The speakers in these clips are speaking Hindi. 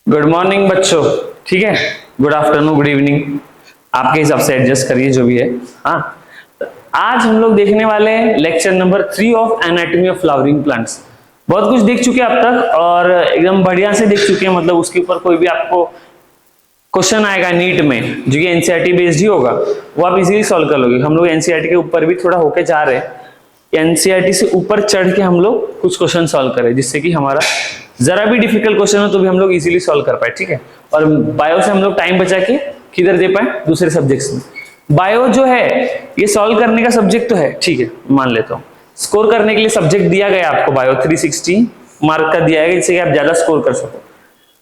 गुड मॉर्निंग बच्चों। ठीक है, गुड आफ्टरनून, गुड इवनिंग, आपके हिसाब से एडजस्ट करिए जो भी है। हाँ, तो आज हम लोग देखने वाले हैं lecture number 3 of anatomy of flowering plants. बहुत कुछ देख चुके हैं अब तक और एकदम बढ़िया से देख चुके हैं, मतलब उसके ऊपर कोई भी आपको क्वेश्चन आएगा नीट में जो कि एनसीईआरटी बेस्ड ही होगा, वो आप इजीली सॉल्व कर लोगे। हम लोग एनसीईआरटी के ऊपर भी थोड़ा होके जा रहे हैं, एनसीईआरटी से ऊपर चढ़ के हम लोग कुछ क्वेश्चन सॉल्व करें जिससे कि हमारा जरा भी डिफिकल्ट क्वेश्चन हो तो भी हम लोग इजीली सॉल्व कर पाए। ठीक है, और बायो से हम लोग टाइम बचा के किधर दे पाए, दूसरे सब्जेक्ट्स में। बायो जो है ये सॉल्व करने का सब्जेक्ट तो है, ठीक है, मान लेता हूँ। स्कोर करने के लिए सब्जेक्ट दिया गया आपको, बायो 360 मार्क का दिया है जिससे कि आप ज्यादा स्कोर कर सको।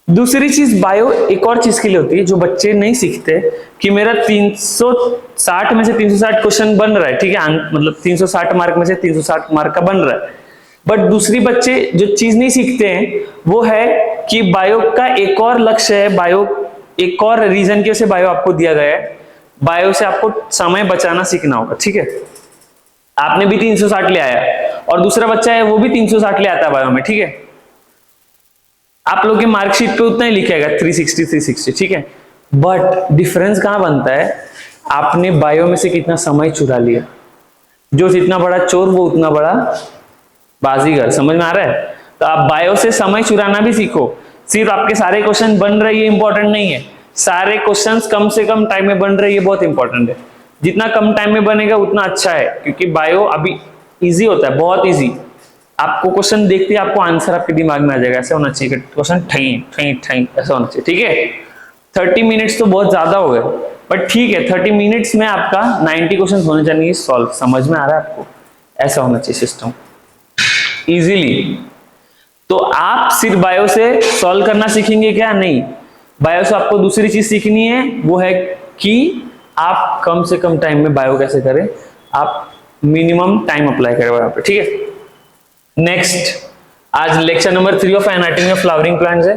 दूसरी चीज, बायो एक और चीज के लिए होती है जो बच्चे नहीं सीखते कि मेरा 360 में से 360 क्वेश्चन बन रहा है, ठीक है, मतलब 360 मार्क में से 360 मार्क का बन रहा है। बट दूसरी बच्चे जो चीज नहीं सीखते हैं वो है कि बायो का एक और लक्ष्य है, बायो एक और रीजन की वजह से बायो आपको दिया गया है। बायो से आपको समय बचाना सीखना होगा। ठीक है, आपने भी 360 ले आया और दूसरा बच्चा है वो भी 360 ले आता है बायो में, ठीक है, आप लोग के मार्कशीट पे उतना ही लिखेगा 360। ठीक है, बट डिफरेंस कहां बनता है, आपने बायो में से कितना समय चुरा लिया। जो जितना बड़ा चोर वो उतना बड़ा बाजीगर, समझ में आ रहा है? तो आप बायो से समय चुराना भी सीखो। सिर्फ आपके सारे क्वेश्चन बन रहे ये इंपॉर्टेंट नहीं है, सारे क्वेश्चंस कम से कम टाइम में बन रहे ये बहुत इंपॉर्टेंट है। जितना कम टाइम में बनेगा उतना अच्छा है, क्योंकि बायो अभी इजी होता है, बहुत इजी। आपको क्वेश्चन देखते ही आपको आंसर आपके दिमाग में आ जाएगा, ऐसा होना चाहिए क्वेश्चन ठई ठई ठई ऐसा होना चाहिए। ठीक है, 30 मिनट्स तो बहुत ज्यादा हो गए, बट ठीक है 30 मिनट्स में आपका 90 क्वेश्चन होने चाहिए सॉल्व। समझ में आ रहा है आपको? ऐसा होना चाहिए सिस्टम इजीली। तो आप सिर्फ बायो से सॉल्व करना सीखेंगे क्या? नहीं, बायो से आपको दूसरी चीज सीखनी है, वो है कि आप कम से कम टाइम में बायो कैसे करें, आप मिनिमम टाइम अप्लाई करें वहां पे। ठीक है, नेक्स्ट, आज lecture number 3 of anatomy of flowering plants है।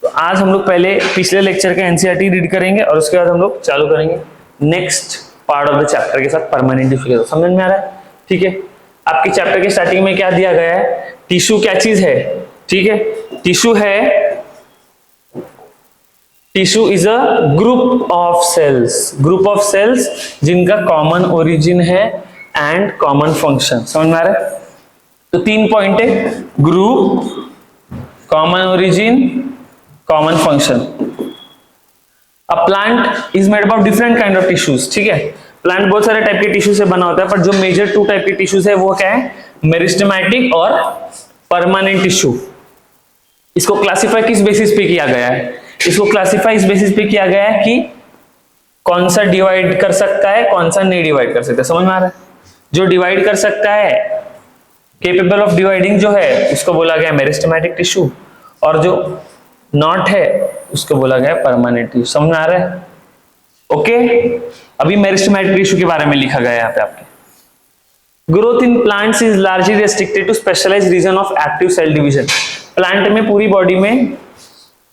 तो आज हम लोग पहले पिछले लेक्चर का एनसीईआरटी रीड करेंगे और उसके बाद हम लोग चालू करेंगे next part of the chapter के साथ, परमानेंट डिफिकल्ट। समझ में आ रहा है? ठीक है, आपके चैप्टर के स्टार्टिंग में क्या दिया गया है, टिश्यू क्या चीज है? ठीक है, टिश्यू है, tissue is a group of cells जिनका कॉमन ओरिजिन है एंड कॉमन फंक्शन। समझ में आ रहा है? तो 3 पॉइंट है, group, common origin, common function. A plant is made up of different kind of tissues. ठीक है, प्लांट बहुत सारे टाइप के टिश्यू से बना होता है, पर जो मेजर 2 टाइप के टिश्यूज है वो क्या है, मेरिस्टेमेटिक और परमानेंट टिश्यू। इसको क्लासिफाई किस बेसिस पे किया गया है? इसको क्लासिफाई इस बेसिस पे किया गया है कि कौन सा डिवाइड कर सकता है, कौन सा नहीं डिवाइड कर सकता है। समझ में आ रहा है? जो डिवाइड कर सकता है, केपेबल ऑफ डिवाइडिंग जो है, उसको बोला गया मेरिस्टेमेटिक टिश्यू, और जो नॉट है उसको बोला गया परमानेंट टिश्यू। समझ में आ रहा है? ओके, अभी मेरिस्टेमेटिक टिश्यू के बारे में लिखा गया है यहाँ पे आपके। Growth in plants is largely restricted to specialised region of active cell division. Plant में पूरी बॉडी में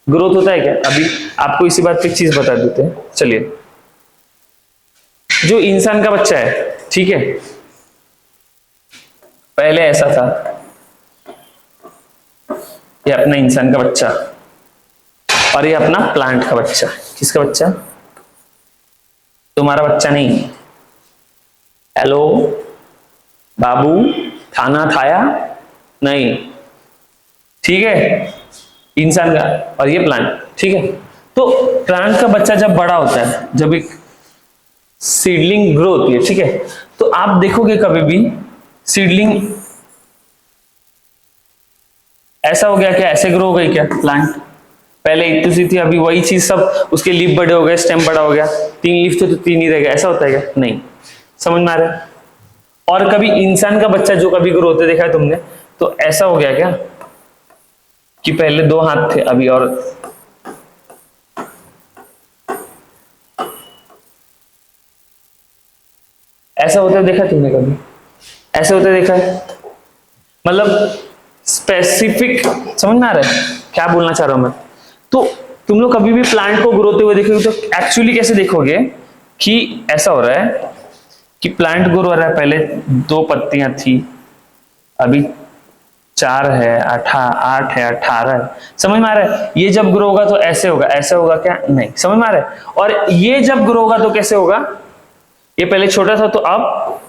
ग्रोथ होता है क्या? अभी आपको इसी बात पे एक चीज बता देते हैं। चलिए, जो इंसान का बच्चा है, ठीक है, पहले ऐसा था, ये अपना इंसान का बच्चा और ये अपना प्लांट का बच्चा। किसका बच्चा? तुम्हारा बच्चा नहीं। हेलो बाबू, खाना खाया? नहीं, ठीक है, इंसान का और ये प्लांट। ठीक है, तो प्लांट का बच्चा जब बड़ा होता है, जब एक सीडलिंग ग्रो होती है, ठीक है, तो आप देखोगे कभी भी सीडलिंग ऐसा हो गया क्या, ऐसे ग्रो हो गई क्या? प्लांट पहले इतनी सी थी, अभी वही चीज सब उसके लीफ बड़े हो गए, स्टेम बड़ा हो गया, 3 लीफ थे तो 3 ही रह गए, ऐसा होता है क्या? नहीं। समझ में आ रहा है? और कभी इंसान का बच्चा जो कभी ग्रो होते देखा है तुमने, तो ऐसा हो गया क्या कि पहले 2 हाथ थे अभी और ऐसा होता देखा है तुमने कभी? ऐसे होते देखा है? मतलब स्पेसिफिक, समझ में आ रहा है क्या बोलना चाह रहा हूं मैं? तो तुम लोग कभी भी प्लांट को ग्रो होते हुए देखोगे तो एक्चुअली कैसे देखोगे कि ऐसा हो रहा है कि प्लांट ग्रो हो रहा है, पहले 2 पत्तियां थी, अभी 4 है, 8 है, 18 है। समझ में आ रहा है? ये जब ग्रो होगा तो ऐसे होगा, ऐसे होगा क्या? नहीं। समझ में आ रहा है? और ये जब ग्रो होगा तो कैसे होगा? ये पहले छोटा था तो अब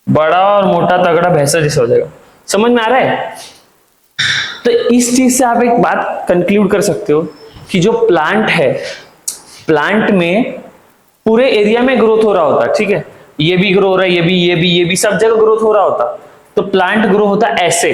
बड़ा और मोटा तगड़ा भैंसा जैसा हो जाएगा। समझ में आ रहा है? तो इस चीज से आप एक बात कंक्लूड कर सकते हो कि जो प्लांट है, प्लांट में पूरे एरिया में ग्रोथ हो रहा होता है, ठीक है, ये भी ग्रो हो रहा है, ये भी सब जगह ग्रोथ हो रहा होता, तो प्लांट ग्रो होता ऐसे।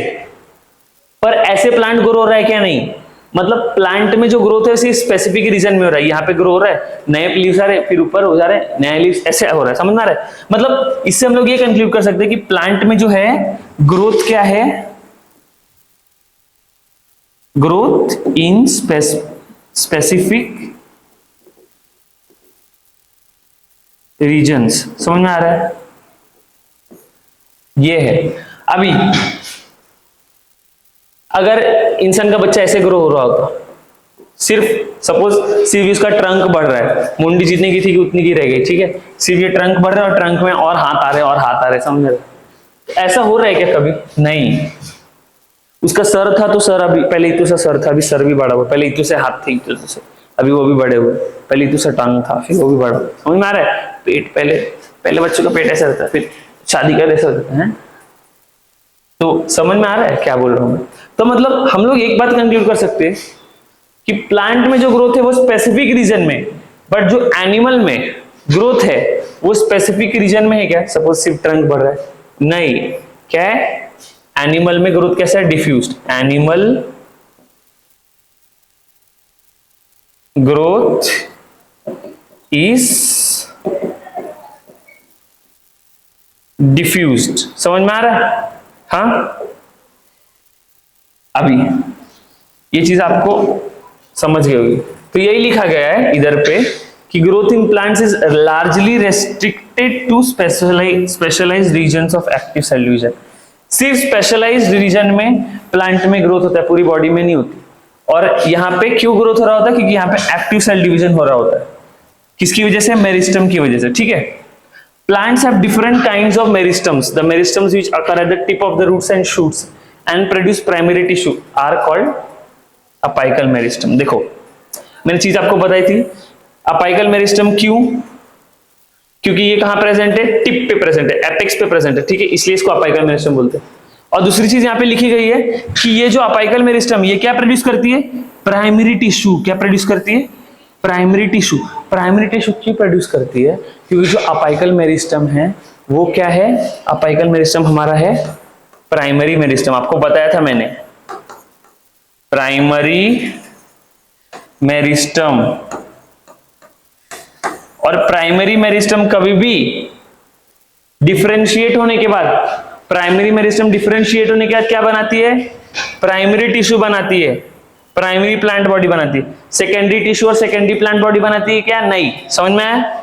पर ऐसे प्लांट ग्रो हो रहा है क्या? नहीं। मतलब प्लांट में जो ग्रोथ है उसी स्पेसिफिक रीजन में हो रहा है। यहाँ पे ग्रो हो रहा है, नए लीव्स आ रहे, फिर ऊपर हो जा रहे हैं नए लीव्स, ऐसे हो रहा है। समझ में आ रहा है? मतलब इससे हम लोग ये कंक्लूड कर सकते हैं कि प्लांट में जो है ग्रोथ क्या है? Growth in specific regions. समझ में आ रहा है? ये है। अभी अगर इंसान का बच्चा ऐसे ग्रो हो रहा होता, सिर्फ सपोज सिर्फ इसका ट्रंक बढ़ रहा है, मुंडी जितनी की थी उतनी की रह गई, ठीक है, सिर्फ ये ट्रंक बढ़ रहा है और ट्रंक में और हाथ आ रहे और हाथ आ रहे, समझ रहे? ऐसा हो रहा है क्या कभी? नहीं। उसका सर था तो सर, अभी पहले इतू सा सर था, अभी सर भी बड़ा हुआ, पहले इतू से हाथ थे, इतू से अभी वो भी बड़े हुए, पहले इतू से टांग था, फिर वो भी बड़ा हुआ। समझ में आ रहा है? पेट पहले बच्चों का पेट ऐसा रहता है, फिर शादी का ऐसा होता है। तो समझ में आ रहा है क्या बोल रहा हूं मैं? तो मतलब हम लोग एक बात कंक्लूड कर सकते हैं कि प्लांट में जो ग्रोथ है वो स्पेसिफिक रीजन में, बट जो एनिमल में ग्रोथ है वो स्पेसिफिक रीजन में है क्या? सपोज सिर्फ ट्रंक बढ़ रहा है, नहीं। क्या है? एनिमल में ग्रोथ कैसा है? Diffused. Animal growth is diffused. समझ में आ रहा है? हाँ, अभी ये चीज आपको समझ गई होगी। तो यही लिखा गया है इधर पे कि growth in plants is largely restricted to specialised regions of active cell division. सिर्फ स्पेशलाइज्ड रीजन में प्लांट में ग्रोथ होता है, पूरी बॉडी में नहीं होती। और यहाँ पे क्यों ग्रोथ हो रहा होता है? क्योंकि यहाँ पे एक्टिव सेल डिवीजन हो रहा होता है। किसकी वजह से? मेरिस्टम की वजह से, ठीक है। Plants have different kinds of meristems. The meristems which occur at the tip of the roots and shoots and produce primary tissue are called apical meristem. देखो, मैंने चीज आपको बताई थी, apical meristem क्यों? क्योंकि ये कहां प्रेजेंट है? टिप पे प्रेजेंट है, एपेक्स पे प्रेजेंट है, ठीक है, इसलिए इसको apical meristem बोलते हैं। और दूसरी चीज यहाँ पे लिखी गई है कि ये जो apical meristem ये क्या प्रोड्यूस करती है? Primary tissue. क्या प्रोड्यूस करती है? Primary tissue. प्राइमरी टिश्यू क्यों प्रोड्यूस करती है? क्योंकि जो अपाइकल मेरिस्टम है वो क्या है? अपाइकल मेरिस्टम हमारा है प्राइमरी मेरिस्टम। आपको बताया था मैंने, प्राइमरी मेरिस्टम। और प्राइमरी मेरिस्टम कभी भी डिफरेंशिएट होने के बाद, प्राइमरी मेरिस्टम डिफरेंशिएट होने के बाद क्या बनाती है? प्राइमरी टिश्यू बनाती है, प्राइमरी प्लांट बॉडी बनाती है। सेकेंडरी टिश्यू और सेकेंडरी प्लांट बॉडी बनाती है क्या? नहीं। समझ में आया?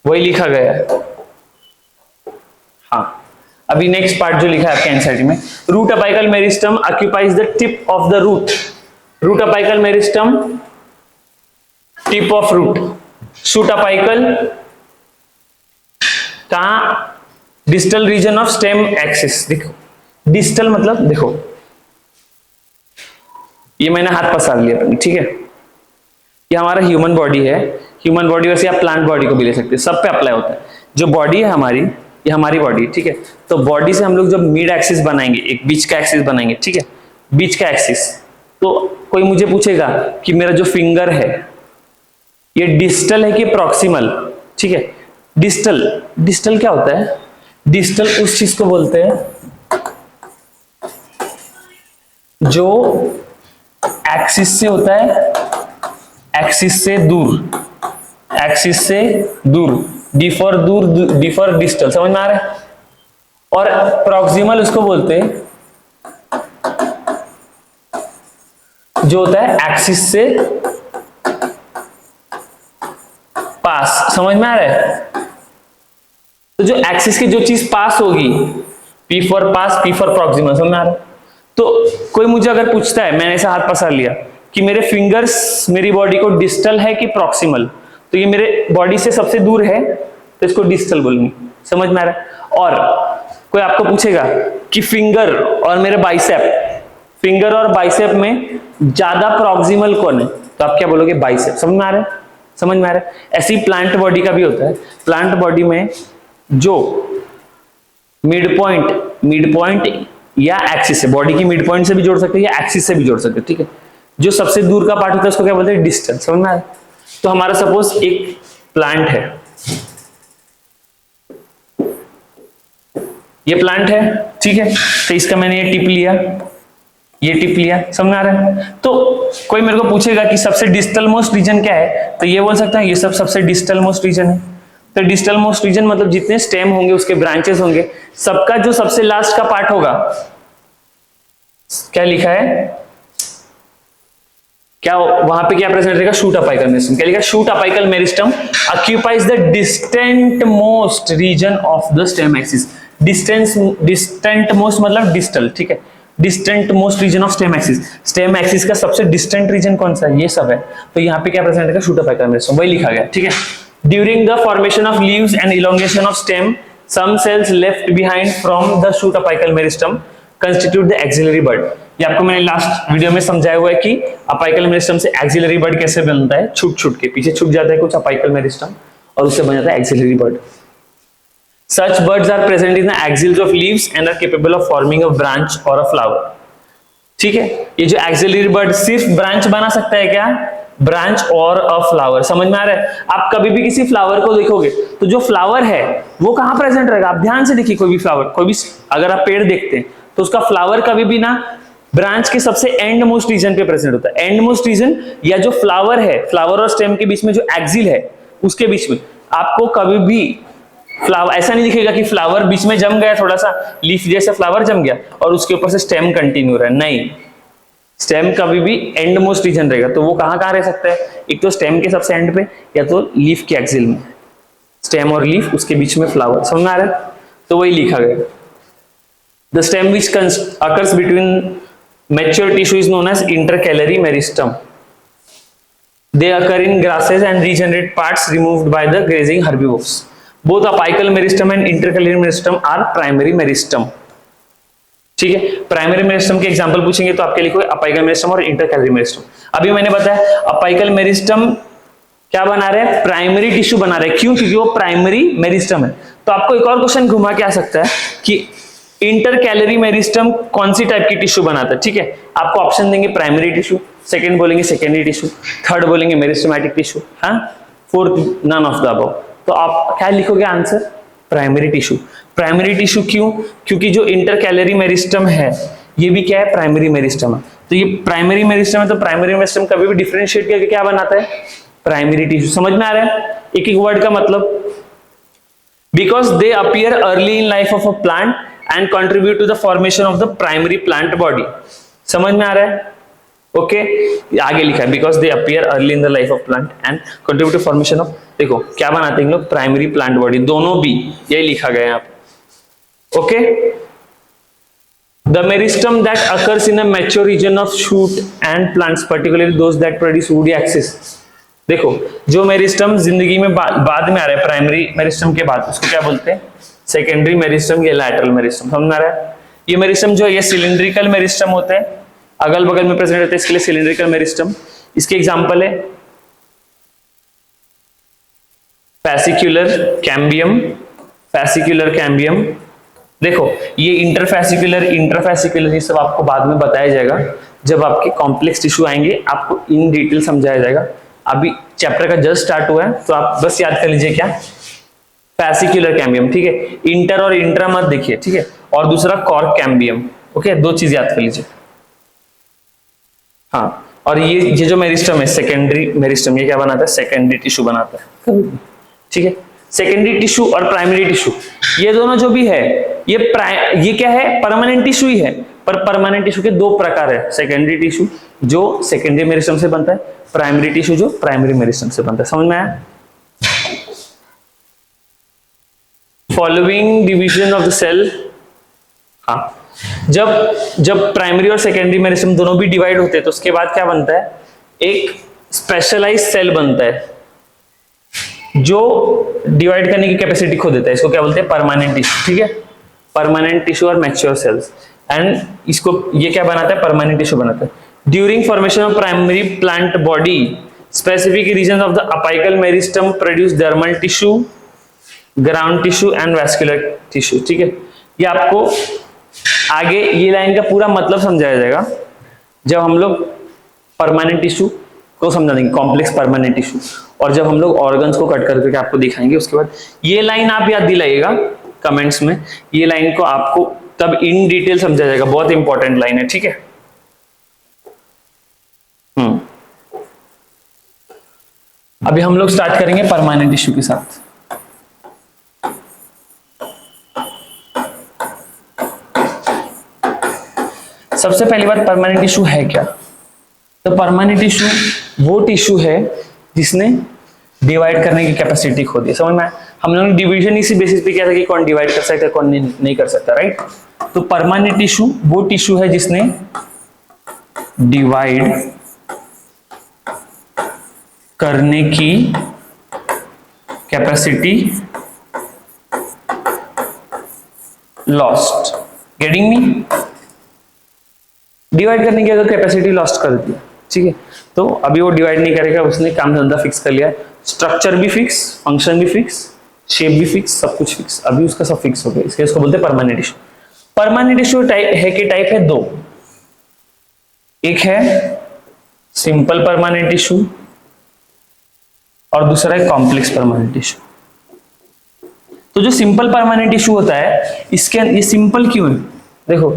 वही लिखा गया है। हाँ, अभी नेक्स्ट पार्ट जो लिखा है आपके एनसीईआरटी में, root apical meristem occupies the tip of the root. Root apical meristem, tip of root. Shoot apical का distal region of stem axis. देखो, डिस्टल मतलब देखो, ये मैंने हाथ पसार लिया, ठीक है, ये हमारा ह्यूमन बॉडी है। ह्यूमन बॉडी वैसे आप प्लांट बॉडी को भी ले सकते हैं, सब पे अप्लाई होता है। जो बॉडी है हमारी, ये हमारी बॉडी, ठीक है। तो बॉडी से हम लोग जब मिड एक्सिस बनाएंगे, एक बीच का एक्सिस बनाएंगे, ठीक है, बीच का एक्सिस। तो कोई मुझे पूछेगा कि मेरा जो फिंगर है ये डिस्टल है कि प्रॉक्सिमल, ठीक है। डिस्टल, डिस्टल क्या होता है? डिस्टल उस चीज को बोलते हैं जो एक्सिस से होता है, एक्सिस से दूर, एक्सिस से दूर, डी फॉर दूर, डी फॉर डिस्टल। समझ में आ रहा है? और प्रॉक्सिमल उसको बोलते हैं जो होता है एक्सिस से पास। समझ में आ रहा है? तो जो एक्सिस की जो चीज पास होगी, P for pass, P for proximal. समझ में आ रहा है? तो कोई मुझे अगर पूछता है, मैंने ऐसा हाथ पसार लिया कि मेरे फिंगर्स मेरी बॉडी को डिस्टल है कि प्रॉक्सिमल, तो ये मेरे बॉडी से सबसे दूर है, तो इसको डिस्टल बोलूंगी। समझ में आ रहा है? और कोई आपको पूछेगा कि फिंगर और मेरे बाइसेप, फिंगर और बाइसेप में ज्यादा प्रॉक्सिमल कौन है, तो आप क्या बोलोगे? बाइसेप। समझ में आ रहा है? समझ में आ रहा है? ऐसी प्लांट बॉडी का भी होता है। प्लांट बॉडी में जो मिड पॉइंट या एक्सिस से, बॉडी की मिड पॉइंट से भी जोड़ सकते हैं या एक्सिस से भी जोड़ सकते हैं, ठीक है। जो सबसे दूर का पार्ट होता है उसको क्या बोलते हैं? डिस्टेंस। समझ में आया? तो हमारा सपोज एक प्लांट है, ये प्लांट है, ठीक है। तो इसका मैंने ये टिप लिया, ये टिप लिया। समझ में आ रहा है? तो कोई मेरे को पूछेगा कि सबसे डिस्टल मोस्ट रीजन क्या है, तो ये बोल सकता है ये सब सबसे डिस्टल मोस्ट रीजन है। तो डिस्टल मोस्ट रीजन मतलब जितने स्टेम होंगे उसके ब्रांचेस होंगे, सबका जो सबसे लास्ट का पार्ट होगा, क्या लिखा है, क्या वहां पे क्या प्रेजेंट रहेगा? Shoot apical meristem. क्या लिखा? Shoot apical meristem occupies the distant most region of the stem axis. Distant most मतलब डिस्टल, ठीक है। Distant most region of stem axis. Stem axis का सबसे डिस्टेंट रीजन कौन सा है? ये सब है। तो यहाँ पे क्या प्रेजेंट रहेगा? शूट अपाइकल मेरिस्टम, वही लिखा गया, ठीक है। During the formation of leaves and elongation of stem, some cells left behind from the shoot apical meristem constitute the axillary bud। ये आपको मैंने लास्ट वीडियो में समझाया हुआ है कि अपाइकल मेरिस्टम से एक्सिलरी बड कैसे बनता है। छूट के पीछे छूट जाता है कुछ अपाइकल मेरिस्टम और उससे बन जाता है axillary bud. Such buds are present in the axils of leaves and are capable of forming a branch or a flower। ठीक है, ये जो एक्सिलरी बड सिर्फ ब्रांच बना सकता है क्या? ब्रांच और अ फ्लावर। समझ में आ रहा है? आप कभी भी किसी फ्लावर को देखोगे तो जो फ्लावर है वो कहां प्रेजेंट रहेगा? आप ध्यान से देखिए, कोई भी फ्लावर, कोई भी अगर आप पेड़ देखते हैं तो उसका फ्लावर कभी भी ना ब्रांच के सबसे एंड मोस्ट रीजन पे प्रेजेंट होता है। एंड मोस्ट रीजन या जो फ्लावर है, फ्लावर और स्टेम के बीच में जो एक्सिल है उसके बीच में आपको कभी भी फ्लावर ऐसा नहीं दिखेगा कि फ्लावर बीच में जम गया, थोड़ा सा लीफ जैसा फ्लावर जम गया और उसके ऊपर से स्टेम कंटिन्यू रहा है। नहीं, स्टेम कभी भी एंड मोस्ट रीजन रहेगा। तो वो कहां रह सकता है? एक तो स्टेम के सबसे एंड पे या तो लीफ के एक्सिल में। स्टेम और लीफ, उसके बीच में फ्लावर। समझ में आ रहा है? तो वही लिखा गया। The stem which occurs between mature tissue is known as intercalary meristem. They occur in grasses and regenerate parts removed by the grazing herbivores. Both apical meristem and intercalary meristem are primary meristem। ठीक है, प्राइमरी मेरिस्टम के एग्जांपल पूछेंगे तो आपके लिखोगे अपाइकल मेरिस्टम और इंटरकैलरी मेरिस्टम। अभी मैंने बताया अपाइकल मेरिस्टम क्या बना रहे हैं? प्राइमरी टिश्यू बना रहे हैं। क्यों? क्योंकि वो प्राइमरी मेरिस्टम है। तो आपको एक और क्वेश्चन घुमा के आ सकता है कि इंटरकैलरी मेरिस्टम कौन सी टाइप की टिश्यू बनाता है? ठीक है, आपको ऑप्शन देंगे प्राइमरी टिश्यू, सेकंड बोलेंगे सेकेंडरी टिश्यू, थर्ड बोलेंगे मेरिस्टमैटिक टिश्यू, हाँ, fourth none of the above. तो आप क्या लिखोगे answer? Primary tissue. Primary tissue क्यों? क्योंकि जो इंटरकैलरी मेरिस्टम है ये भी क्या है? प्राइमरी मेरिस्टम है। तो ये प्राइमरी मेरिस्टम है, तो प्राइमरी मेरिस्टम कभी भी डिफरेंशिएट करके क्या बनाता है? Primary tissue. समझ में आ रहा है एक एक वर्ड का मतलब? Because they appear early in life of a plant and contribute to the formation of the primary plant body। समझ में आ रहा है? ओके, आगे लिखा है because they appear early in the life of plant and contribute to formation of, देखो क्या बनाते हैं लोग? Primary plant body. दोनों भी यही लिखा गया है यहाँ पे। Okay, the meristem that occurs in a mature region of shoot and plants, particularly those that produce woody axis। देखो जो मेरिस्टम जिंदगी में बाद में आ रहा है, प्राइमरी मेरिस्टम के बाद, उसको क्या बोलते हैं? सेकेंडरी मेरिस्टम या लैटरल मेरिस्टम। समझ आ रहा है? ये मेरिस्टम जो है ये सिलिंड्रिकल मेरिस्टम होते हैं, अगल बगल में प्रेजेंट रहते हैं, इसके लिए सिलिंड्रिकल मेरिस्टम। इसके एग्जांपल है फैसिक्युलर कैम्बियम, फैसिक्युलर कैम्बियम। देखो ये इंटरफैसिक्युलर ये सब आपको बाद में बताया जाएगा जब आपके कॉम्प्लेक्स टिश्यू आएंगे, आपको इन डिटेल समझाया जाएगा। अभी चैप्टर का जस्ट स्टार्ट हुआ है तो आप बस याद कर लीजिए क्या? फैसिक्युलर कैम्बियम। ठीक है, इंटर और इंट्रा मत देखिए, ठीक है। और दूसरा कॉर्क कैम्बियम। ओके, दो चीज याद कर लीजिए। हाँ, और ये जो मेरिस्टम है सेकेंडरी मेरिस्टम, ये क्या बनाता है? सेकेंडरी टिश्यू बनाता है। ठीक है, सेकेंडरी टिश्यू और प्राइमरी टिश्यू ये दोनों जो भी है ये क्या है? परमानेंट टिश्यू ही है। पर परमानेंट टिश्यू के दो प्रकार है, सेकेंडरी टिश्यू जो सेकेंडरी मेरिस्टम से बनता है, प्राइमरी टिश्यू जो प्राइमरी मेरिस्टम से बनता है। समझ में आया? Following division of the cell, हाँ, जब प्राइमरी और सेकेंडरी मेरिस्टम दोनों भी डिवाइड होते हैं तो उसके बाद क्या बनता है? एक स्पेशलाइज्ड सेल बनता है जो डिवाइड करने की कैपेसिटी खो देता है। इसको क्या बोलते हैं? Permanent tissue. ठीक है, परमानेंट टिश्यू और मैच्योर सेल्स। एंड इसको ये क्या बनाता है, परमानेंट टिश्यू बनाता है। During formation of primary plant body specific region of the apical meristem produce dermal tissue, ground tissue and vascular tissue. ठीक है, ये आपको आगे ये लाइन का पूरा मतलब समझाया जाएगा जब हम लोग परमानेंट टिश्यू को समझा देंगे, कॉम्प्लेक्स परमानेंट टिश्यू, और जब हम लोग ऑर्गन्स को कट करके आपको दिखाएंगे। उसके बाद ये लाइन आप याद दिलाइएगा कमेंट्स में, ये लाइन को आपको तब इन डिटेल समझा जाएगा, बहुत इंपॉर्टेंट लाइन है। ठीक है, अभी हम लोग स्टार्ट करेंगे परमानेंट टिश्यू के साथ। सबसे पहली बात, परमानेंट टिश्यू है क्या? तो परमानेंट टिश्यू वो टिश्यू है जिसने डिवाइड करने की कैपेसिटी खो दी। समझ में आया? हम लोगों ने डिवीजन इसी बेसिस पे किया था कि कौन डिवाइड कर सकता है कौन नहीं कर सकता, राइट? तो परमानेंट टिश्यू वो टिश्यू है जिसने डिवाइड करने की capacity lost. Getting me? Divide करने की अगर कैपेसिटी लॉस्ट कर दिया, ठीक है, तो अभी वो डिवाइड नहीं करेगा, उसने काम धंधा फिक्स कर लिया, स्ट्रक्चर भी फिक्स, फंक्शन भी फिक्स, शेप भी फिक्स, सब कुछ फिक्स, अभी उसका सब फिक्स हो गया, इसके इसको बोलते हैं permanent tissue. Permanent tissue type है कि टाइप है दो, एक है सिंपल परमानेंट टिश्यू और दूसरा है कॉम्प्लेक्स परमानेंट टिश्यू। तो जो सिंपल परमानेंट टिश्यू होता है, इसके ये सिंपल क्यों है? देखो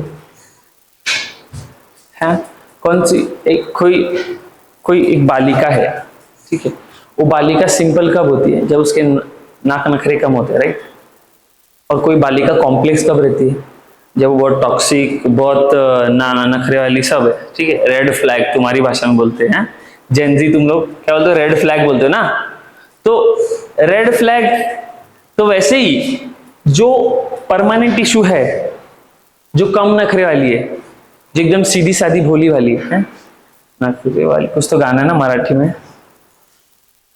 है कौन सी एक कोई एक बालिका है, ठीक है, वो बालिका सिंपल कब होती है? जब उसके नाक नखरे कम होते हैं, राइट? और कोई बालिका कॉम्प्लेक्स कब रहती है? जब वो बहुत टॉक्सिक, बहुत नाना नखरे वाली सब है, ठीक है, रेड फ्लैग तुम्हारी भाषा में बोलते हैं, जेनजी तुम लोग क्या बोलते हो? रेड फ्लैग बोलते हो ना। तो रेड फ्लैग, तो वैसे ही जो परमानेंट टिश्यू है जो कम नखरे वाली है, जो एकदम सीधी सादी भोली वाली है, नखरे वाली, कुछ तो गाना ना मराठी में,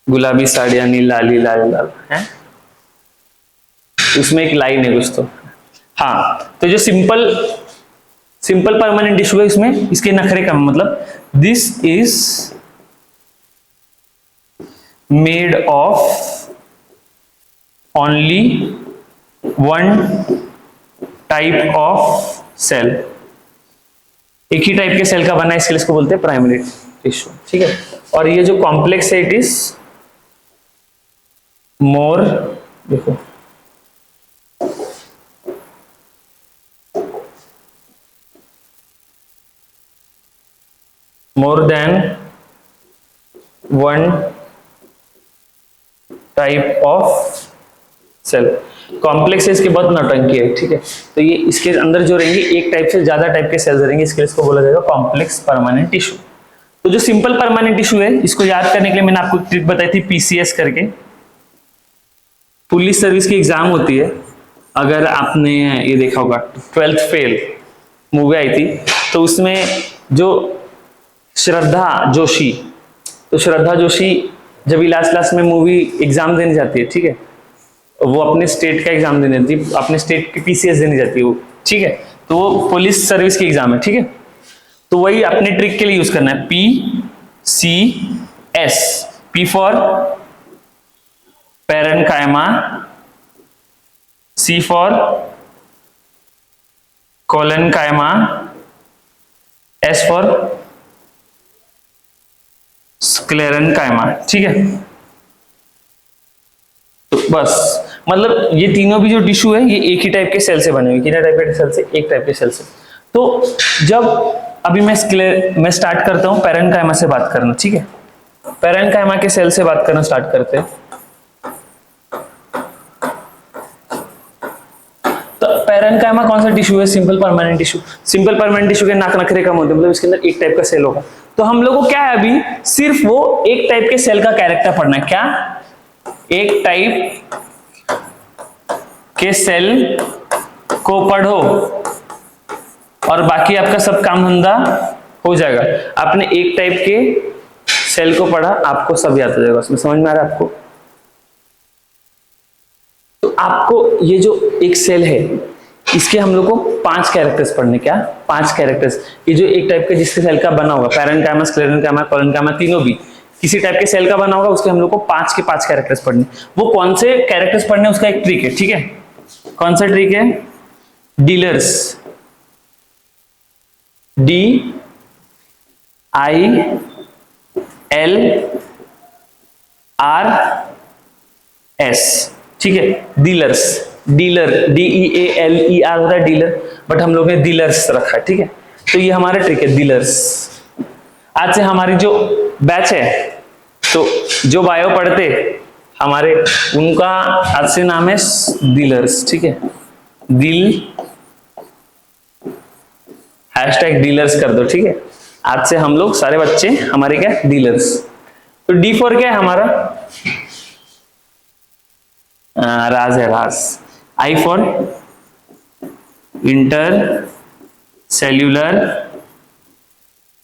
गुलाबी साड़ियां नी लाली लाल लाल है, उसमें एक लाइन है कुछ तो, हाँ। तो जो सिंपल परमानेंट टिश्यू है, इसमें इसके नखरे कम, मतलब this is made of only one type of cell, एक ही टाइप के सेल का बना है, इसके लिए इसको बोलते हैं प्राइमरी टिश्यू। ठीक है, और ये जो कॉम्प्लेक्स है, इट इज मोर, देखो more than one type of cell. Complex है, इसके बहुत नौटंकी है, ठीक है, तो ये इसके अंदर जो रहेंगे एक टाइप से ज्यादा टाइप के सेल्स रहेंगे, इसके लिए इसको बोला जाएगा कॉम्प्लेक्स परमानेंट टिश्यू। तो जो सिंपल परमानेंट टिश्यू है, इसको याद करने के लिए मैंने आपको ट्रिक बताई थी, पीसीएस करके, पुलिस सर्विस की एग्जाम होती है। अगर आपने ये देखा होगा 12th फेल मूवी आई थी, तो उसमें जो श्रद्धा जोशी, तो श्रद्धा जोशी जब लास्ट में मूवी एग्जाम देने जाती है, ठीक है, वो अपने स्टेट का एग्जाम देने जाती है, अपने स्टेट की पीसीएस देने जाती है वो, ठीक है, तो वो पुलिस सर्विस की एग्जाम है, ठीक है, तो वही अपने ट्रिक के लिए यूज करना है, PCS, P for parenchyma, C for collenchyma, S for sclerenchyma, ठीक है। तो बस मतलब ये तीनों भी जो टिश्यू है, ये एक ही टाइप के सेल से बने हुए, कितने टाइप के सेल से? एक टाइप के सेल से। तो जब अभी मैं स्टार्ट करता हूं पैरेनकाइमा से बात करना, ठीक है, पैरेनकाइमा के सेल से बात करना स्टार्ट करते हैं। तो पैरेनकाइमा कौन सा टिश्यू है? Simple permanent tissue. Simple permanent tissue के नाक नखरे कम होते हैं, मतलब इसके अंदर एक टाइप का सेल होगा। तो हम लोगों को क्या है, अभी सिर्फ वो एक टाइप के सेल का कैरेक्टर पढ़ना है। क्या? एक टाइप के सेल को पढ़ो और बाकी आपका सब काम धंधा हो जाएगा। आपने एक टाइप के सेल को पढ़ा, आपको सब याद हो जाएगा, उसमें समझ में आ रहा है आपको? तो आपको ये जो एक सेल है, इसके हम लोग को 5 कैरेक्टर्स पढ़ने, क्या 5 कैरेक्टर्स। ये जो एक टाइप का जिसके सेल का बना होगा, पैरेन्काइमा, स्क्लेरेन्काइमा, कोलेन्काइमा, तीनों भी किसी टाइप के सेल का बना होगा, उसके हम लोग को 5 के 5 कैरेक्टर्स पढ़ने। वो कौन से कैरेक्टर्स पढ़ने, उसका एक ट्रिक है, ठीक है। कौन सा ट्रिक है? डीलर्स, DILL, RS, ठीक है। डीलर्स, डीलर DEALER होता है डीलर, बट हम लोग ने डीलर्स रखा है, ठीक है। तो ये हमारा ट्रिक है, डीलर्स। आज से हमारी जो बैच है, तो जो बायो पढ़ते हमारे, उनका आज से नाम है डीलर्स, ठीक है। दिल #डीलर्स कर दो, ठीक है। आज से हम लोग सारे बच्चे हमारे क्या, डीलर्स। तो D4 क्या है हमारा? राज है, राज। I for inter cellular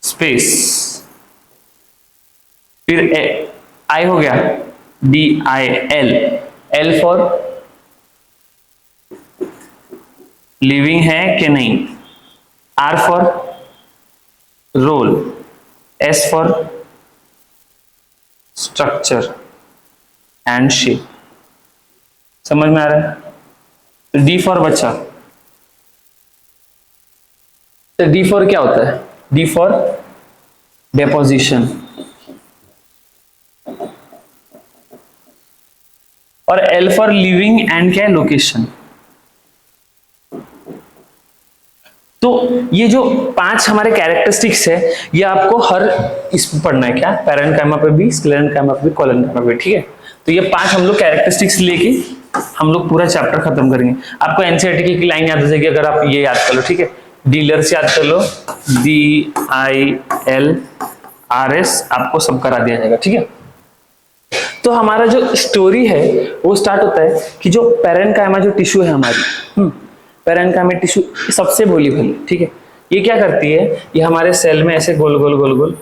space, फिर I हो गया DIL, L फॉर लिविंग है कि नहीं, R for role, S for structure and shape. समझ में आ रहा है? तो D4 बच्चा, तो D4 क्या होता है? D4 डेपोजिशन, और L फॉर लिविंग एंड क्या है, लोकेशन। तो ये जो 5 हमारे कैरेक्टरिस्टिक्स है, ये आपको हर इसमें पढ़ना है, क्या पैरेन्काइमा पे भी, स्क्लेरेन्काइमा पे भी, कोलेन्काइमा पे, ठीक है। तो ये 5 हम लोग कैरेक्टरिस्टिक्स लेके हम लोग पूरा चैप्टर खत्म करेंगे। आपको एनसीईआरटी की लाइन याद हो जाएगी अगर आप ये याद कर लो, ठीक है। डीलर्स याद कर लो, DILRS, आपको सब करा दिया जाएगा, ठीक है। तो हमारा जो स्टोरी है वो स्टार्ट होता है कि जो पैरेन्काइमा जो टिश्यू है हमारी, पैरेन्काइमा टिश्यू सबसे भोली भाली, ठीक है। ये क्या करती है, ये हमारे सेल में ऐसे गोल गोल गोल गोल,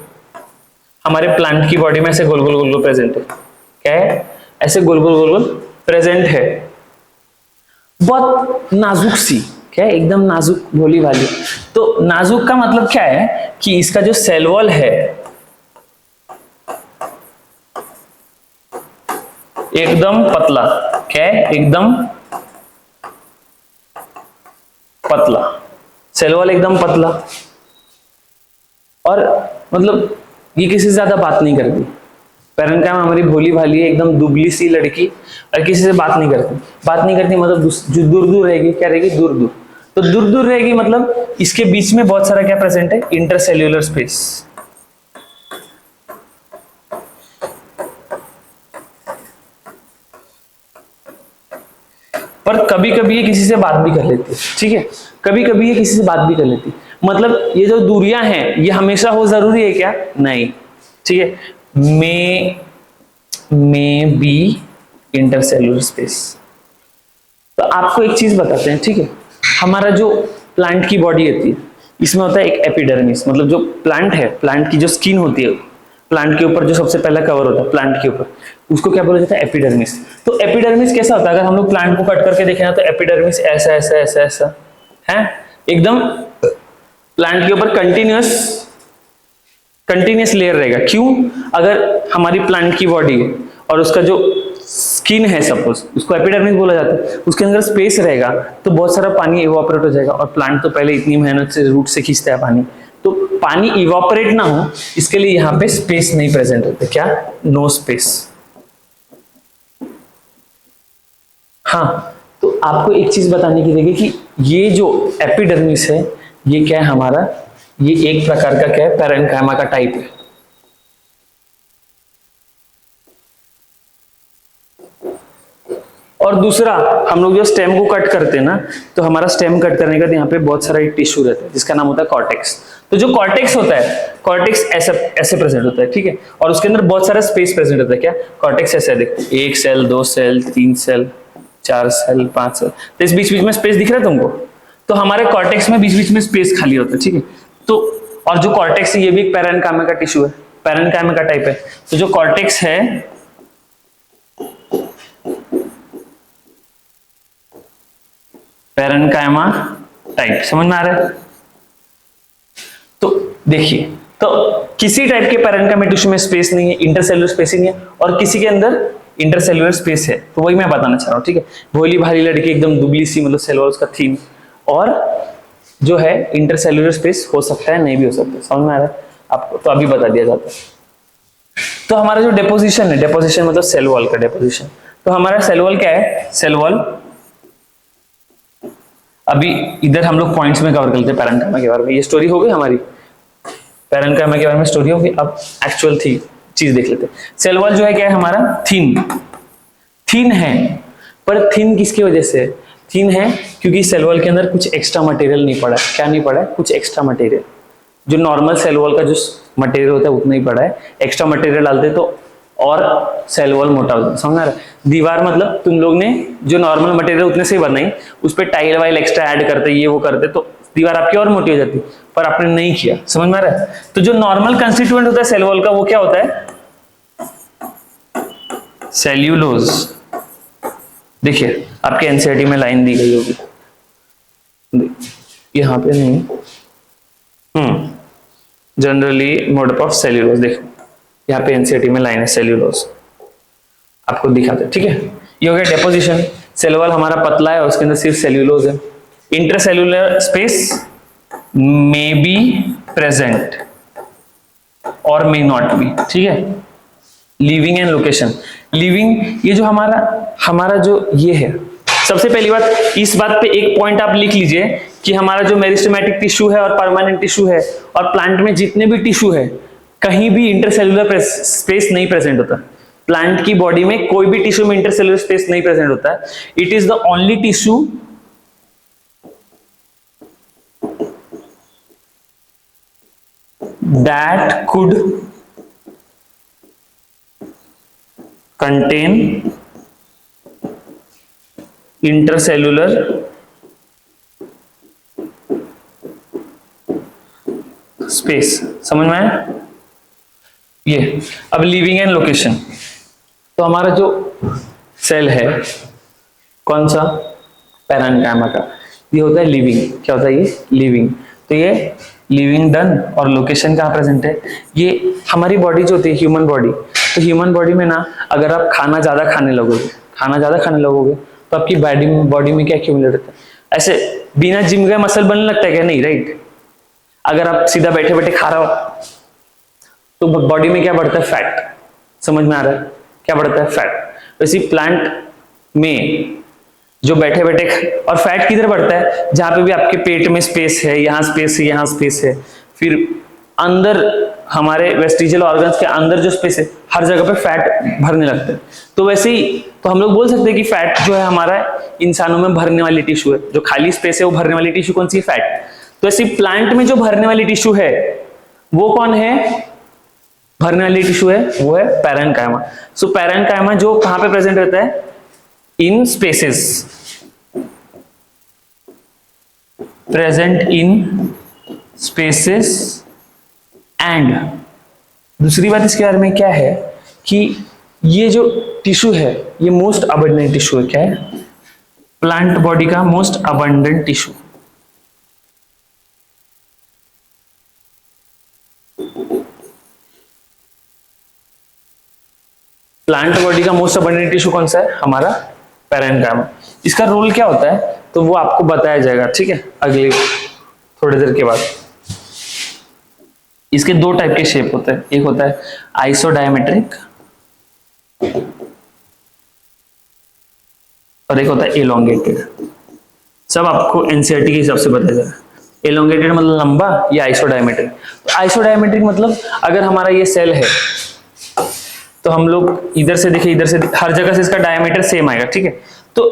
हमारे प्लांट की बॉडी में ऐसे गोल गोल गोल गोल प्रेजेंट है, क्या है, ऐसे गोल गोल गोल गोल प्रेजेंट है, बहुत नाजुक सी, क्या है, एकदम नाजुक भोली भाली। तो नाजुक का मतलब क्या है कि इसका जो सेल वॉल है एकदम पतला, क्या है, एकदम पतला, सेल वॉल एकदम पतला, और मतलब ये किसी से ज्यादा बात नहीं करती। पैरेन्काइमा हमारी भोली भाली है, एकदम दुबली सी लड़की, और किसी से बात नहीं करती। बात नहीं करती मतलब जो दूर दूर रहेगी, क्या रहेगी, दूर दूर। तो दूर दूर रहेगी मतलब इसके बीच में बहुत सारा क्या प्रेजेंट है, इंटरसेल्यूलर स्पेस। पर कभी कभी ये किसी से बात भी कर लेती है, ठीक है। कभी कभी ये किसी से बात भी कर लेती है, मतलब ये जो दूरियां हैं ये हमेशा हो जरूरी है क्या, नहीं, ठीक है। May be intercellular space. तो आपको एक चीज बताते हैं, ठीक है। हमारा जो प्लांट की बॉडी होती है, इसमें होता है एक एपिडर्मिस, मतलब जो प्लांट है, प्लांट की जो स्किन होती है, प्लांट के ऊपर जो सबसे पहला कवर होता है प्लांट के ऊपर, उसको क्या बोला जाता है, एपिडर्मिस। तो एपिडर्मिस कैसा होता है, अगर हम लोग प्लांट को कट करके देखें ना, तो एपिडर्मिस ऐसा ऐसा ऐसा ऐसा है, एकदम प्लांट के ऊपर कंटिन्यूअस लेयर रहेगा। क्यों? अगर हमारी प्लांट की बॉडी है और उसका जो स्किन है, सपोज उसको एपिडर्मिस बोला जाता है, उसके अंदर स्पेस रहेगा तो बहुत सारा पानी इवापोरेट हो जाएगा, और प्लांट तो पहले इतनी मेहनत से रूट से खींचता है पानी, तो पानी इवापोरेट ना हो इसके लिए यहाँ पे स्पेस नहीं प्रेजेंट होते, क्या, नो स्पेस। हाँ, तो आपको एक चीज बताने की देखिए कि ये जो एपिडर्मिस है ये क्या है हमारा, ये एक प्रकार का क्या है, पैरेन्काइमा का टाइप है। और दूसरा, हम लोग जो स्टेम को कट करते हैं ना, तो हमारा स्टेम कट करने का यहाँ पे बहुत सारा एक टिश्यू रहता है जिसका नाम होता है कॉर्टेक्स। तो जो कॉर्टेक्स होता है, कॉर्टेक्स ऐसे ऐसे प्रेजेंट होता है, ठीक है, और उसके अंदर बहुत सारा स्पेस प्रेजेंट होता है। क्या, कॉर्टेक्स ऐसा है, देखो, 1 cell 2 cell 3 cell 4 cell 5 cell, तो इस बीच बीच में स्पेस दिख रहा है तुमको, तो हमारे कॉर्टेक्स में बीच बीच में स्पेस खाली होता है, ठीक है। तो और जो कॉर्टेक्स है ये भी एक पैरेन्काइमा का टिश्यू है, पैरेन्काइमा का टाइप है। तो जो कॉर्टेक्स है पैरेन्काइमा टाइप, समझ में आ रहा है? तो देखिए, तो किसी टाइप के पैरेन्काइमा टिश्यू में स्पेस नहीं है, इंटरसेलुलर स्पेसिंग है, और किसी के अंदर इंटरसेलुलर स्पेस है। तो वही मैं बताना चाह रहा हूँ, ठीक है। भोली भाली लड़की एकदम दुबली सी, मतलब सेल वॉल्स का थीम, और जो है इंटरसेलुलर स्पेस हो सकता है, नहीं भी हो सकता है, समझ में आ रहा है आपको? तो अभी बता दिया जाता है। तो हमारा जो डेपोजिशन है, डेपोजिशन मतलब सेल वॉल का डेपोजिशन, तो हमारा सेल वॉल क्या है? सेल वॉल, अभी इधर हम लोग पॉइंट्स में कवर करते हैं पैरेन्काइमा के बारे में। ये स्टोरी हो गई हमारी, पैरेन्काइमा के बारे में स्टोरी होगी। अब एक्चुअल थी चीज देख लेते हैं। सेल वॉल जो है क्या है हमारा? थिन, थिन है, पर थिन किसकी वजह से थिन है? क्योंकि सेल वॉल के अंदर कुछ एक्स्ट्रा मटेरियल नहीं पड़ा है। क्या नहीं पड़ा है? कुछ एक्स्ट्रा मटेरियल। जो नॉर्मल सेल वॉल का जो मटेरियल होता है उतना ही पड़ा है, एक्स्ट्रा मटेरियल डालते तो और सेल वॉल मोटा हो जाता है, समझ आ रहा है? दीवार मतलब तुम लोग ने जो नॉर्मल मटेरियल उतने से ही बनाई, उस पर टाइल वाइल एक्स्ट्रा ऐड करते, ये वो करते, तो दीवार आपकी और मोटी हो जाती, पर आपने नहीं किया, समझ में आ रहा है? तो जो नॉर्मल कंस्टिट्यूएंट होता है सेल वॉल का, वो क्या होता है? सेल्यूलोज। देखिए आपके एनसीईआरटी में लाइन दी गई होगी, यहाँ पे नहीं, जनरली मोडअप ऑफ सेल्यूलोज। देखो यहाँ पे एनसीईआरटी में लाइन है सेल्यूलोज, आपको दिखाते हैं, ठीक है। ये हो गया डेपोजिशन। सेल वॉल हमारा पतला है और उसके अंदर सिर्फ सेल्यूलोज है। Intercellular space may be present और मे नॉट बी, ठीक है। लिविंग एंड लोकेशन, लिविंग ये जो हमारा जो ये है, सबसे पहली बात, इस बात पे एक पॉइंट आप लिख लीजिए कि हमारा जो मेरिस्टेमेटिक टिश्यू है और परमानेंट टिश्यू है, और प्लांट में जितने भी टिश्यू है, कहीं भी इंटरसेल्यूलर स्पेस नहीं प्रेजेंट होता। प्लांट की बॉडी में कोई भी टिश्यू में इंटरसेल्यूलर स्पेस नहीं प्रेजेंट होता है। It is the only tissue that could contain intercellular space, समझ में आया? ये अब लिविंग एंड लोकेशन, तो हमारा जो सेल है कौन सा? पैरेन्काइमा का, ये होता है लिविंग। क्या होता है ये? लिविंग। तो ये लिविंग डन, और लोकेशन कहाँ प्रेजेंट है? ये हमारी बॉडी जो होती है ह्यूमन बॉडी, तो ह्यूमन बॉडी में ना अगर आप खाना ज्यादा खाने लगोगे तो आपकी बॉडी में क्या एक्यूमुलेट होता है? ऐसे बिना जिम गए मसल बनने लगता है क्या? नहीं, राइट। अगर आप सीधा बैठे बैठे खा रहे हो तो बॉडी में क्या बढ़ता है? फैट। समझ में आ रहा है? क्या बढ़ता है? फैट। वैसे प्लांट में जो बैठे बैठे, और फैट किधर बढ़ता है? जहां पे भी आपके पेट में स्पेस है, यहाँ स्पेस है, यहाँ स्पेस है, फिर अंदर हमारे वेस्टिजियल ऑर्गन्स के अंदर जो स्पेस है, हर जगह पे फैट भरने लगता है। तो वैसे ही तो हम लोग बोल सकते हैं कि फैट जो है हमारा इंसानों में भरने वाली टिश्यू है, जो खाली स्पेस है वो भरने वाली टिश्यू कौन सी है? फैट। तो ऐसे प्लांट में जो भरने वाली टिश्यू है वो कौन है? भरने वाली टिश्यू है वो है पैरेन्काइमा। सो पैरेन्काइमा जो कहां पे प्रेजेंट रहता है? In spaces, present in spaces. And दूसरी बात इसके बारे में क्या है कि ये जो टिश्यू है ये मोस्ट अबंडेंट टिश्यू है। क्या है? प्लांट बॉडी का most abundant tissue. Plant body का मोस्ट अबंडेंट टिश्यू कौन सा है? हमारा पैरेन्काइमा। इसका रोल क्या होता है तो वो आपको बताया जाएगा, ठीक है, अगले थोड़ी देर के बाद। इसके दो टाइप के शेप होते हैं, एक होता है आइसोडायमेट्रिक और एक होता है एलोंगेटेड। सब आपको एनसीईआरटी के हिसाब से बताया जाएगा। एलोंगेटेड मतलब लंबा, या आइसोडायमेट्रिक। तो आइसोडायमेट्रिक मतलब अगर हमारा ये सेल है तो हम लोग इधर से देखें, इधर से हर जगह से इसका डायमीटर सेम आएगा, ठीक है। तो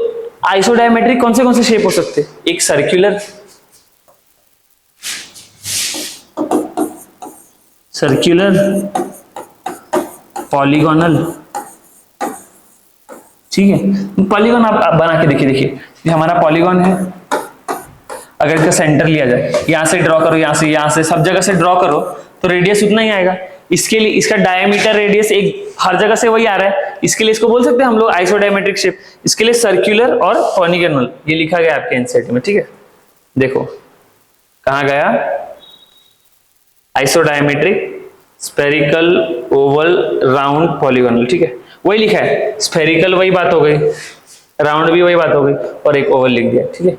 आइसोडायमेट्रिक कौन से शेप हो सकते हैं? एक सर्कुलर, पॉलीगोनल, ठीक है। पॉलीगॉन आप बना के देखिए, ये हमारा पॉलीगॉन है। अगर इसका सेंटर लिया जाए, यहां से ड्रॉ करो, यहां से सब जगह से ड्रॉ करो तो रेडियस उतना ही आएगा। इसके लिए इसका डायमीटर रेडियस एक हर जगह से वही आ रहा है, इसके लिए इसको बोल सकते हैं हम लोग आइसोडायमेट्रिक शेप, इसके लिए सर्कुलर और पॉलीगोनल, ये लिखा गया आपके एनसीईआरटी में, ठीक है। देखो कहां गया, isodiametric, spherical, Oval, round, polygonal, ठीक है, वही लिखा है। स्फेरिकल वही बात हो गई, राउंड भी वही बात हो गई, और एक ओवल लिख दिया, ठीक है।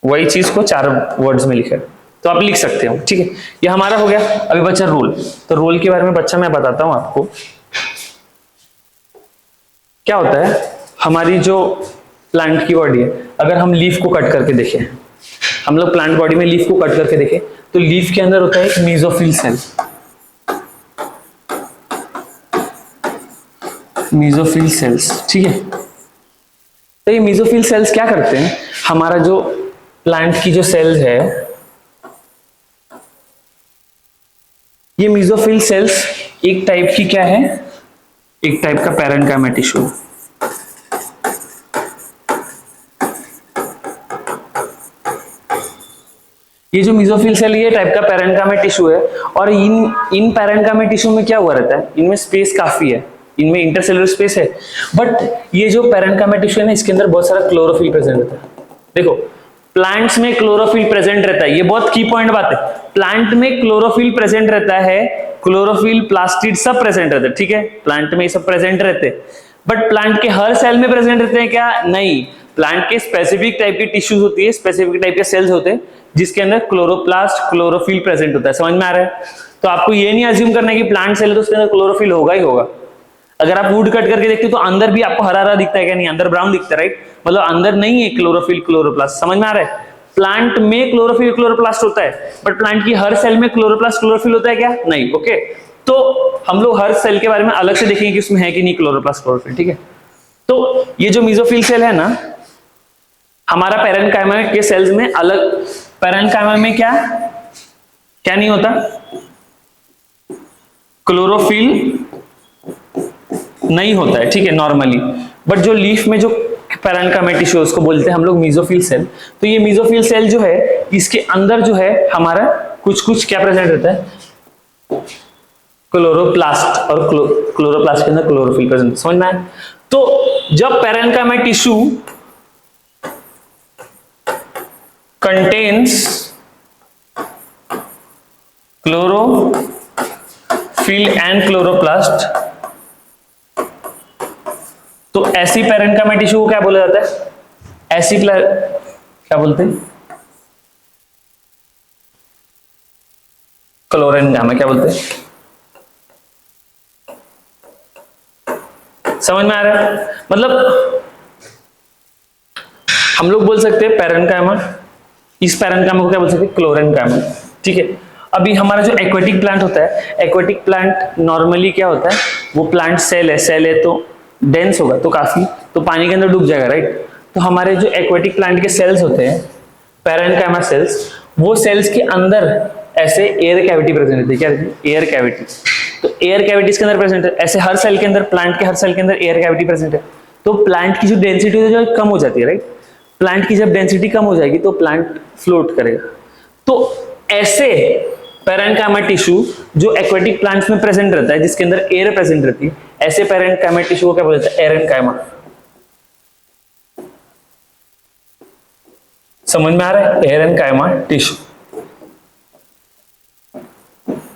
वही चीज को 4 वर्ड्स में लिखा है, तो आप लिख सकते हो, ठीक है। ये हमारा हो गया। अभी बच्चा रोल, तो रोल के बारे में बच्चा मैं बताता हूं आपको। क्या होता है, हमारी जो प्लांट की बॉडी है, अगर हम लीफ को कट करके देखें, हम लोग प्लांट बॉडी में लीफ को कट करके देखें, तो लीफ के अंदर होता है एक मेसोफिल सेल, मेसोफिल सेल्स, ठीक है। तो ये मेसोफिल सेल्स क्या करते हैं, हमारा जो प्लांट की जो सेल्स है, ये मेसोफिल सेल्स एक टाइप की क्या है, एक टाइप का पैरेन्काइमा टिश्यू है। ये जो मेसोफिल सेल ये टाइप का पैरेन्काइमा टिश्यू है, और इन पैरेन्काइमा टिश्यू में क्या हुआ रहता है, इनमें स्पेस काफी है, इनमें इंटरसेलुलर स्पेस है, बट ये जो पैरेन्काइमा टिश्यू है ना, इसके अंदर बहुत सारा क्लोरोफिल प्रेजेंट रहता है। देखो प्लांट्स में क्लोरोफिल प्रेजेंट रहता है, ये बहुत की पॉइंट बात है, प्लांट में क्लोरोफिल प्रेजेंट रहता है, क्लोरोफिल, प्लास्टिड सब प्रेजेंट रहते हैं, ठीक है, प्लांट में ये सब प्रेजेंट रहते हैं, बट प्लांट के हर सेल में प्रेजेंट रहते हैं क्या, नहीं। प्लांट के स्पेसिफिक टाइप की टिश्यूज होती है, स्पेसिफिक टाइप के सेल्स होते हैं, जिसके अंदर क्लोरोप्लास्ट, क्लोरोफिल प्रेजेंट होता है। समझ में आ रहा है? तो आपको ये नहीं अज्यूम करना है कि प्लांट सेल है तो उसके अंदर क्लोरोफिल होगा ही होगा। अगर आप वुड कट करके देखते हो तो अंदर भी आपको हरा हरा दिखता है क्या, नहीं, अंदर ब्राउन दिखता है, राइट, मतलब अंदर नहीं है क्लोरोफिल, क्लोरोप्लास्ट। समझ में आ रहा है? प्लांट में क्लोरोफिल, क्लोरोप्लास्ट होता है, बट प्लांट की हर सेल में क्लोरोप्लास्ट, क्लोरोफिल होता है क्या, नहीं। ओके, तो हम लोग हर सेल के बारे में अलग से देखेंगे कि उसमें है कि नहीं क्लोरोप्लास्ट, क्लोरोफिल, ठीक है। तो ये जो मेसोफिल सेल है ना, हमारा पैरेन्काइमा के सेल्स में अलग, पैरेन्काइमा में क्या क्या नहीं होता, क्लोरोफिल नहीं होता है, ठीक है, नॉर्मली, बट जो लीफ में जो पैरेन्काइमा टिश्यू उसको बोलते हैं हम लोग मेसोफिल सेल। तो ये मेसोफिल सेल जो है, इसके अंदर जो है हमारा कुछ कुछ क्या प्रेजेंट रहता है, क्लोरोप्लास्ट, और क्लोरोप्लास्ट के अंदर क्लोरोफिल प्रेजेंट, समझ में आया? तो जब parenchyma tissue contains chlorophyll and chloroplast, तो ऐसी पैरेन्काइमा टिश्यू को क्या बोला जाता है, ऐसी क्या बोलते हैं, क्लोरेन्काइमा, क्या बोलते हैं, समझ में आ रहा है? मतलब हम लोग बोल सकते हैं पैरेन्काइमा, इस पैरेन्काइमा को क्या बोल सकते हैं, क्लोरेन्काइमा, ठीक है। अभी हमारा जो एक्वेटिक प्लांट होता है, एक्वेटिक प्लांट नॉर्मली क्या होता है, वो प्लांट सेल है तो डेंस होगा, तो काफी, तो पानी के अंदर डूब जाएगा, राइट। तो हमारे जो एक्वेटिक प्लांट के सेल्स होते हैं, पैरेन्काइमा सेल्स, वो सेल्स के अंदर ऐसे एयर कैविटी प्रेजेंट रहती है, क्या रहती है, एयर कैविटी। तो एयर कैविटीज के अंदर प्रेजेंट है, ऐसे हर सेल के अंदर, प्लांट के हर सेल के अंदर एयर कैविटी प्रेजेंट है, तो प्लांट की जो डेंसिटी है जो कम हो जाती है, राइट। प्लांट की जब डेंसिटी कम हो जाएगी तो प्लांट फ्लोट करेगा। तो ऐसे पैरेन्काइमा टिश्यू जो एक्वेटिक प्लांट्स में प्रेजेंट रहता है, जिसके अंदर एयर प्रेजेंट रहती है, ऐसे पैरेन्काइमा टिश्यू को क्या बोलते हैं, एरेन्काइमा। समझ में आ रहा है, एरेन्काइमा टिश्यू,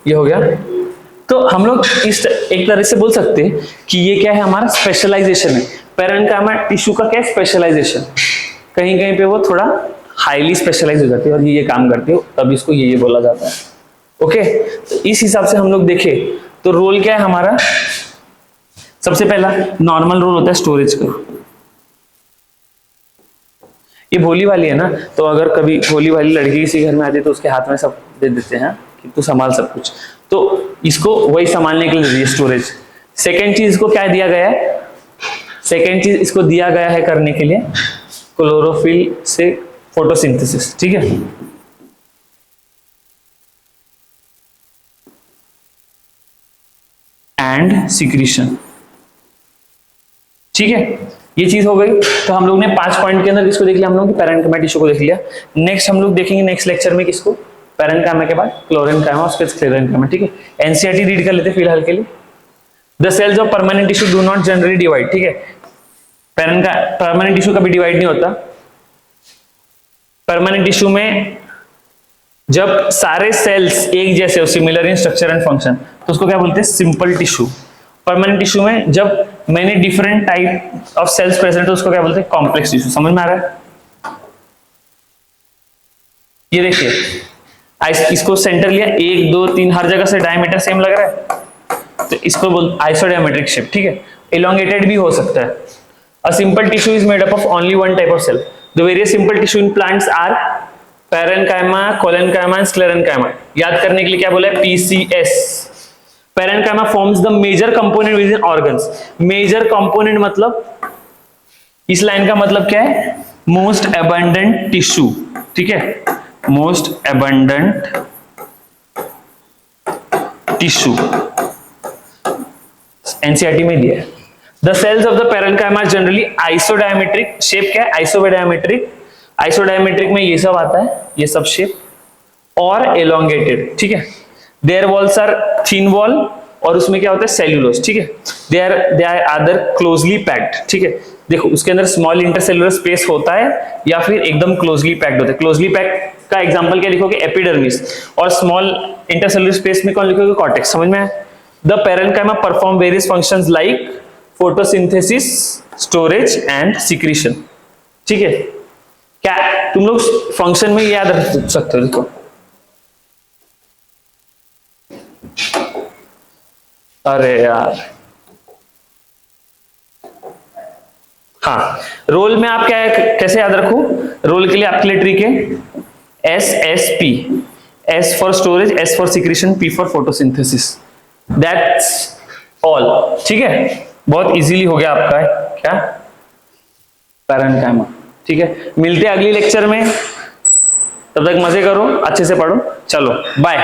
ये हो गया। तो हम लोग इस एक तरह से बोल सकते हैं कि ये क्या है, हमारा स्पेशलाइजेशन है, पैरेन्काइमा टिश्यू का क्या स्पेशलाइजेशन, कहीं कहीं पे वो थोड़ा हाईली स्पेशलाइज हो जाती है और ये काम करती है, तब इसको ये बोला जाता है। ओके, तो इस हिसाब से हम लोग देखें तो रोल क्या है हमारा, सबसे पहला नॉर्मल रोल होता है स्टोरेज का। ये भोली वाली है ना, तो अगर कभी भोली वाली लड़की किसी घर में आती है तो उसके हाथ में सब दे देते हैं कि तू संभाल सब कुछ, तो इसको वही संभालने के लिए दे दिया स्टोरेज। सेकेंड चीज इसको क्या दिया गया है, सेकेंड चीज इसको दिया गया है करने के लिए क्लोरोफिल से फोटोसिंथेसिस, ठीक है। एंड सिक्रीशन, ठीक है, ये चीज हो गई। तो हम लोग ने 5 पॉइंट के अंदर किसको देख लिया, हम लोग पैरेन्काइमा टिश्यू को देख लिया। नेक्स्ट हम लोग देखेंगे नेक्स्ट लेक्चर में किसको, पैरेन्काइमा के बाद क्लोरेन्काइमा, उसके बाद स्क्लेरेन्काइमा, ठीक है। एनसीईआरटी रीड कर लेते फिलहाल के लिए। The cells of permanent tissue do not generally divide, ठीक है, परमानेंट टिश्यू कभी डिवाइड नहीं होता। परमानेंट टिश्यू में जब सारे सेल्स एक जैसे हो, similar in structure and function, तो उसको क्या बोलते हैं, सिंपल टिश्यू। परमानेंट टिश्यू में जब मैंने different type of cells present है, उसको क्या बोलते हैं, कॉम्प्लेक्स टिश्यू। समझ में आ रहा है? ये देखिए, इसको सेंटर लिया, 1 2 3 हर जगह से डायमीटर सेम लग रहा है, तो इसको बोलते आइसोडायमेट्रिक शेप, ठीक है। एलोंगेटेड भी हो सकता है। A simple tissue is made up of only one type of cell. The various simple tissue in plants are parenchyma, collenchyma and sclerenchyma. याद करने के लिए क्या बोला है, PCS। Parenchyma forms the major component within organs. Major component मतलब, इस लाइन का मतलब क्या है, मोस्ट अबंडेंट टिश्यू, ठीक है, मोस्ट अबंडेंट टिश्यू, एनसीईआरटी में दिया है। The cells of the parenchyma generally isodiametric, shape क्या है, आइसोडायमेट्रिक। आइसोडायमेट्रिक में ये सब आता है, ये सब शेप, और एलोंगेटेड, ठीक है। Their walls are thin wall, और उसमें क्या होता है, सेल्यूलोज, ठीक है। They are other closely packed, ठीक है। देखो उसके अंदर स्मॉल इंटरसेलुलर स्पेस होता है या फिर एकदम क्लोजली पैक्ड होता है। क्लोजली पैक्ड का एग्जांपल क्या लिखोगे, एपिडर्मिस, और स्मॉल इंटरसेलुलर स्पेस में कौन लिखोगे, कॉर्टेक्स। समझ में आया? The parenchyma perform various functions like photosynthesis, storage and secretion, ठीक है। क्या तुम लोग फंक्शन में याद रख सकते हो, देखो, अरे यार, हाँ, रोल में आप क्या कैसे याद रखो, रोल के लिए आपके लिए ट्रिक है SSP, S for storage, S for secretion, P for photosynthesis, that's all, ठीक है। बहुत इजीली हो गया आपका क्या, पैरेन्काइमा, ठीक है। मिलते हैं अगली लेक्चर में, तब तक मजे करो, अच्छे से पढ़ो, चलो बाय।